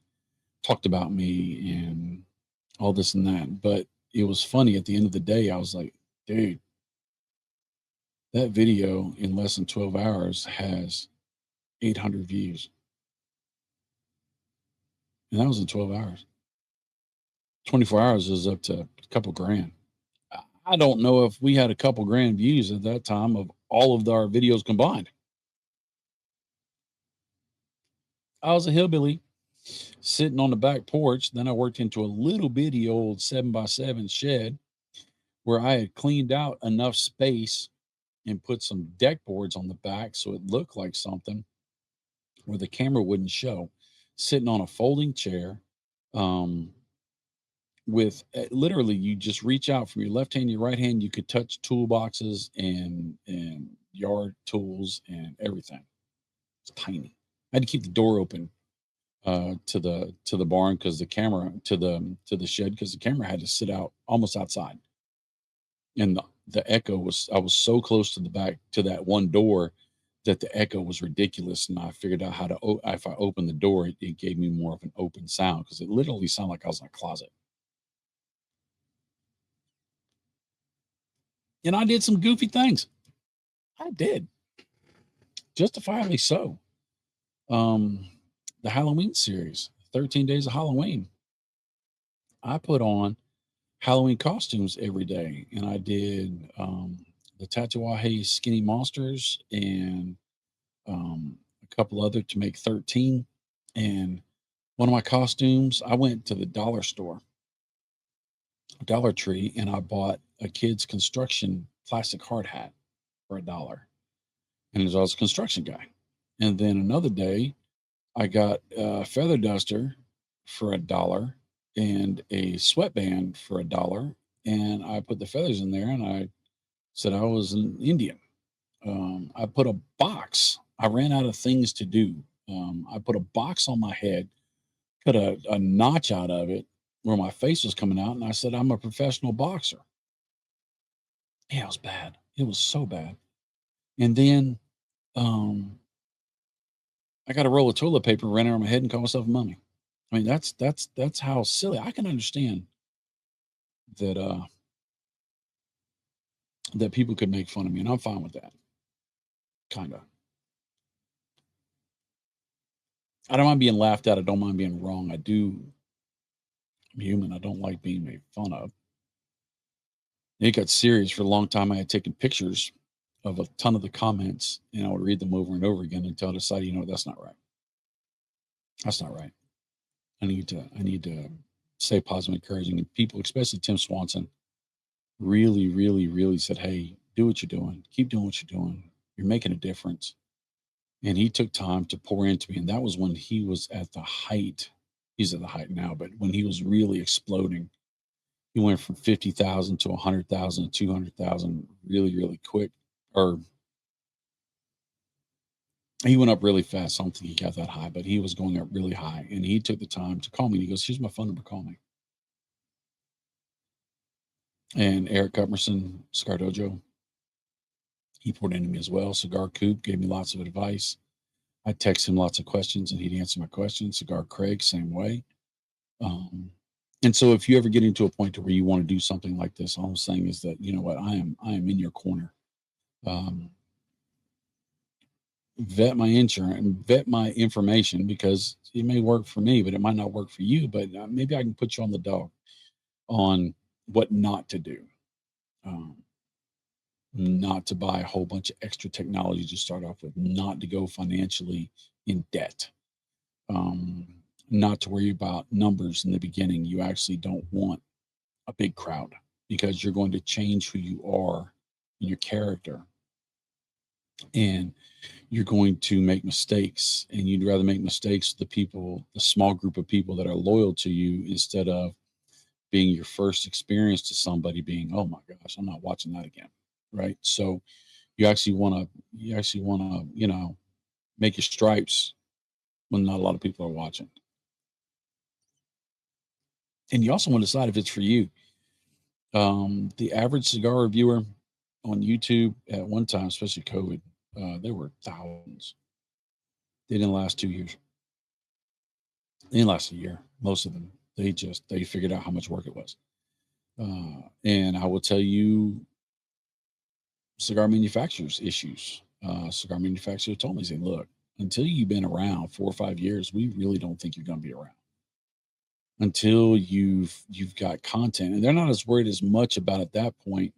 talked about me and all this and that. But it was funny. At the end of the day, I was like, dude, that video in less than 12 hours has 800 views. And that was in 12 hours. 24 hours is up to a couple grand. I don't know if we had a couple grand views at that time of all of our videos combined. I was a hillbilly sitting on the back porch. Then I worked into a little bitty old 7x7 shed where I had cleaned out enough space and put some deck boards on the back so it looked like something where the camera wouldn't show. Sitting on a folding chair, with literally, you just reach out from your left hand, your right hand, you could touch toolboxes and yard tools and everything. It's tiny. I had to keep the door open to the barn, because the camera to the shed, because the camera had to sit out almost outside. And the echo was, I was so close to the back to that one door that the echo was ridiculous. And I figured out how to, if I opened the door, it gave me more of an open sound, because it literally sounded like I was in a closet. And I did some goofy things. I did. Justifiably so. The Halloween series, 13 Days of Halloween. I put on Halloween costumes every day, and I did the Tatuaje Skinny Monsters and a couple other to make 13. And one of my costumes, I went to the dollar store, Dollar Tree, and I bought a kid's construction plastic hard hat for $1. And I was a construction guy. And then another day, I got a feather duster for $1 and a sweatband for $1. And I put the feathers in there, and I said I was an Indian. I put a box. I ran out of things to do I put a box on my head, cut a notch out of it where my face was coming out, and I said, I'm a professional boxer. Yeah, it was bad. It was so bad. And then I got a roll of toilet paper, ran around my head, and called myself a mummy. I mean, that's how silly. I can understand that that people could make fun of me, and I'm fine with that. Kind of. I don't mind being laughed at. I don't mind being wrong. I do. I'm human. I don't like being made fun of. It got serious for a long time. I had taken pictures of a ton of the comments, and I would read them over and over again until I decided, that's not right. That's not right. I need to stay positive, encouraging, and people, especially Tim Swanson, really, really, really said, "Hey, do what you're doing. Keep doing what you're doing. You're making a difference." And he took time to pour into me, and that was when he was at the height. He's at the height now, but when he was really exploding, he went from 50,000 to 100,000 to 200,000 really, really quick. Or he went up really fast. I don't think he got that high, but he was going up really high. And he took the time to call me. He goes, "Here's my phone number. Call me." And Eric Gutmerson, Cigar Dojo, he poured into me as well. Cigar Coop gave me lots of advice. I text him lots of questions and he'd answer my questions. Cigar Craig, same way. And so if you ever get into a point to where you want to do something like this, all I'm saying is that, you know what, I am in your corner. Vet my insurance, vet my information, because it may work for me, but it might not work for you. But maybe I can put you on the dog on what not to do. Not to buy a whole bunch of extra technology to start off with, not to go financially in debt, not to worry about numbers in the beginning. You actually don't want a big crowd because you're going to change who you are and your character. And you're going to make mistakes, and you'd rather make mistakes with the small group of people that are loyal to you, instead of being your first experience to somebody being, "Oh my gosh, I'm not watching that again." Right. So you actually want to make your stripes when not a lot of people are watching. And you also want to decide if it's for you. The average cigar reviewer on YouTube at one time, especially COVID, there were thousands. They didn't last 2 years. They didn't last a year. Most of them, they figured out how much work it was. And I will tell you, cigar manufacturers issues. Cigar manufacturer told me, saying, "Look, until you've been around 4 or 5 years, we really don't think you're going to be around. Until you've got content." And they're not as worried as much about, at that point,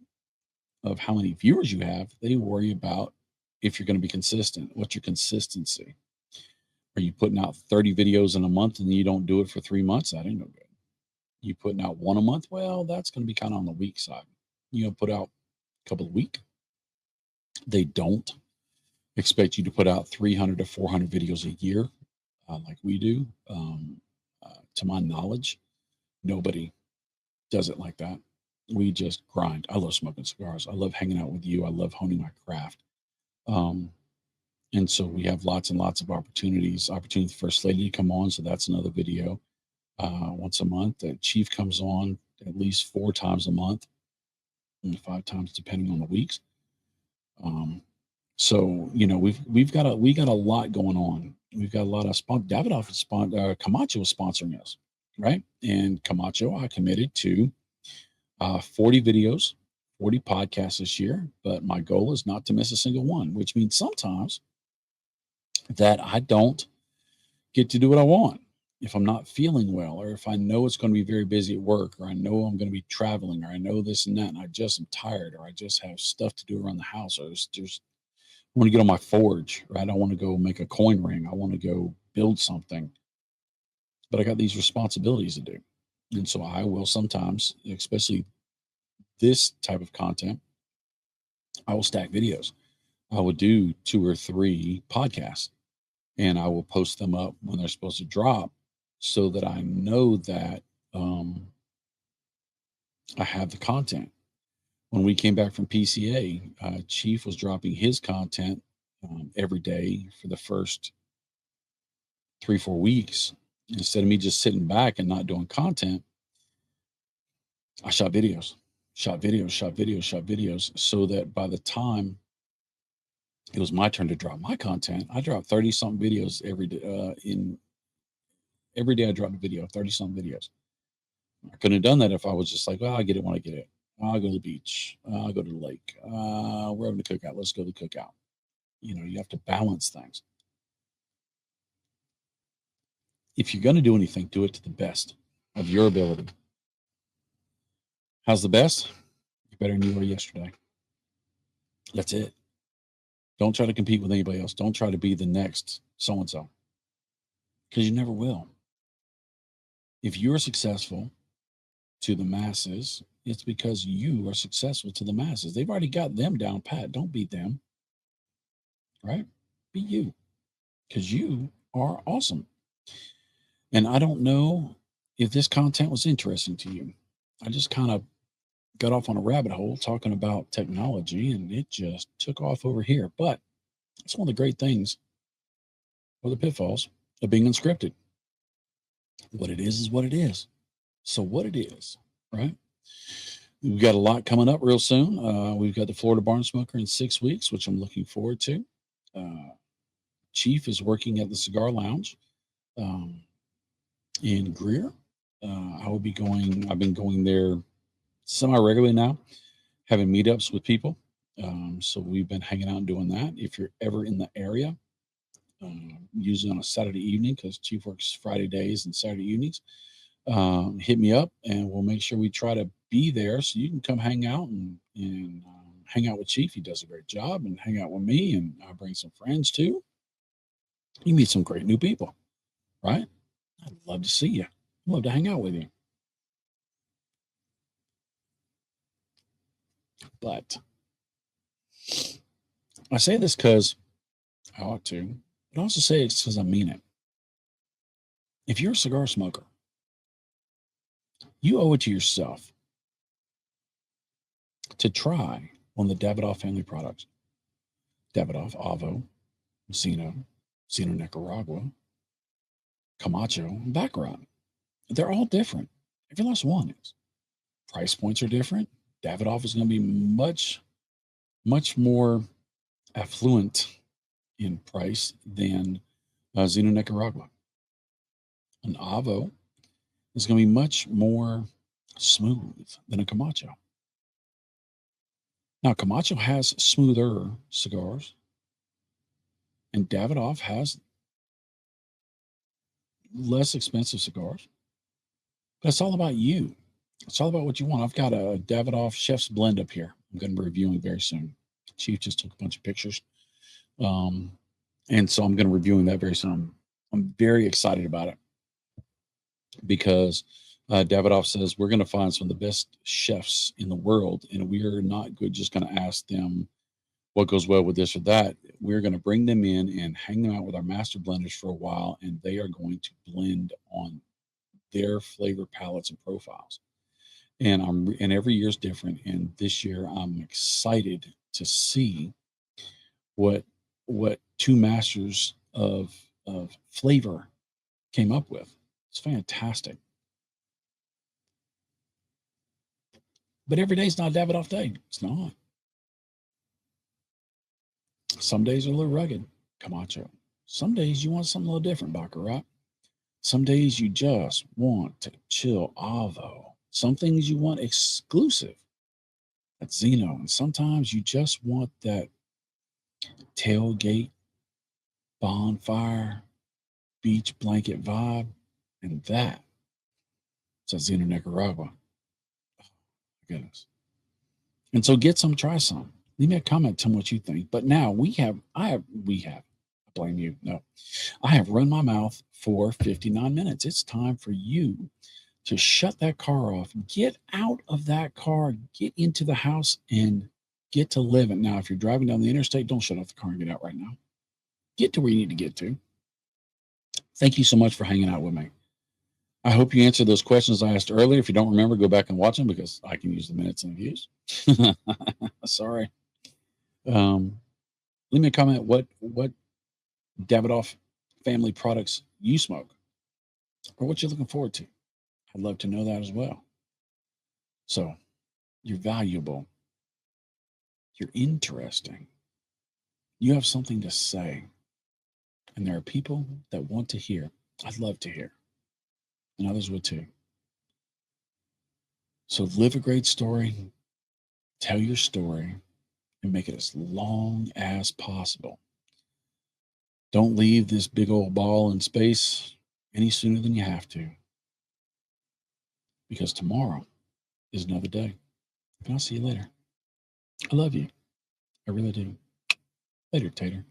of how many viewers you have. They worry about if you're going to be consistent. What's your consistency? Are you putting out 30 videos in a month and you don't do it for 3 months? That ain't no good. You putting out one a month? Well, that's going to be kind of on the weak side. Put out a couple a week. They don't expect you to put out 300 to 400 videos a year, like we do. To my knowledge, nobody does it like that. We just grind. I love smoking cigars. I love hanging out with you. I love honing my craft. And so we have lots and lots of opportunities. Opportunity for First Lady to come on. So that's another video once a month. Chief comes on at least 4 times a month, and 5 times depending on the weeks. So we got a lot going on. We've got a lot of Davidoff Camacho is sponsoring us, right? And Camacho, I committed to 40 videos, 40 podcasts this year, but my goal is not to miss a single one, which means sometimes that I don't get to do what I want. If I'm not feeling well, or if I know it's going to be very busy at work, or I know I'm going to be traveling, or I know this and that, and I just am tired, or I just have stuff to do around the house, or I want to get on my forge, right? I want to go make a coin ring. I want to go build something, but I got these responsibilities to do. And so I will sometimes, especially this type of content, I will stack videos. I will do 2 or 3 podcasts, and I will post them up when they're supposed to drop, so that I know that I have the content. When we came back from PCA, Chief was dropping his content every day for the first 3-4 weeks, instead of me just sitting back and not doing content, I shot videos, so that by the time it was my turn to drop my content, I dropped 30 something videos every day. Every day I dropped a video, 30 something videos. I couldn't have done that if I was just like, well, I get it when I get it. I'll go to the beach. I'll go to the lake. We're having a cookout. Let's go to the cookout. You have to balance things. If you're going to do anything, do it to the best of your ability. How's the best? You're better than you were yesterday. That's it. Don't try to compete with anybody else. Don't try to be the next so-and-so, because you never will. If you're successful to the masses, it's because you are successful to the masses. They've already got them down pat. Don't beat them, right? Be you, because you are awesome. And I don't know if this content was interesting to you. I just kind of got off on a rabbit hole talking about technology, and it just took off over here. But it's one of the great things, or the pitfalls, of being unscripted. What it is what it is. So what it is, right? We've got a lot coming up real soon. We've got the Florida Barn Smoker in 6 weeks, which I'm looking forward to. Chief is working at the Cigar Lounge in Greer. I will be going. I've been going there semi-regularly now, having meetups with people. So we've been hanging out and doing that. If you're ever in the area, usually on a Saturday evening, because Chief works Friday days and Saturday evenings, hit me up and we'll make sure we try to be there so you can come hang out and hang out with Chief. He does a great job, and hang out with me, and I'll bring some friends too. You meet some great new people, right? I'd love to see you. I'd love to hang out with you. But I say this because I ought to, but I also say it because I mean it. If you're a cigar smoker, you owe it to yourself to try one of the Davidoff family products. Davidoff, Avo, Zeno Nicaragua, Camacho, and Baccarat. They're all different. Every last one is. Price points are different. Davidoff is going to be much, much more affluent in price than Zeno Nicaragua. An Avo is going to be much more smooth than a Camacho. Now, Camacho has smoother cigars, and Davidoff has less expensive cigars. But it's all about you. It's all about what you want. I've got a Davidoff Chef's Blend up here. I'm going to be reviewing very soon. Chief just took a bunch of pictures. And so I'm going to be reviewing that very soon. I'm very excited about it because Davidoff says we're going to find some of the best chefs in the world, and we are not just going to ask them what goes well with this or that. We're going to bring them in and hang them out with our master blenders for a while, and they are going to blend on their flavor palettes and profiles. And every year is different. And this year I'm excited to see what two masters of flavor came up with. It's fantastic. But every day's not Davidoff day. It's not. Some days are a little rugged, Camacho. Some days you want something a little different, Baccarat. Some days you just want to chill, Avo. Some things you want exclusive. That's Zeno. And sometimes you just want that tailgate, bonfire, beach blanket vibe. And that's a Zeno Nicaragua. Oh, my goodness. And so get some, try some. Leave me a comment, tell me what you think. But now I blame you. No, I have run my mouth for 59 minutes. It's time for you to shut that car off, get out of that car, get into the house, and get to living. Now, if you're driving down the interstate, don't shut off the car and get out right now. Get to where you need to get to. Thank you so much for hanging out with me. I hope you answered those questions I asked earlier. If you don't remember, go back and watch them because I can use the minutes and views. Sorry. Leave me a comment. What Davidoff family products you smoke or what you're looking forward to. I'd love to know that as well. So you're valuable. You're interesting. You have something to say. And there are people that want to hear. I'd love to hear. And others would too. So live a great story, tell your story, and make it as long as possible. Don't leave this big old ball in space any sooner than you have to. Because tomorrow is another day. And I'll see you later. I love you. I really do. Later, Tater.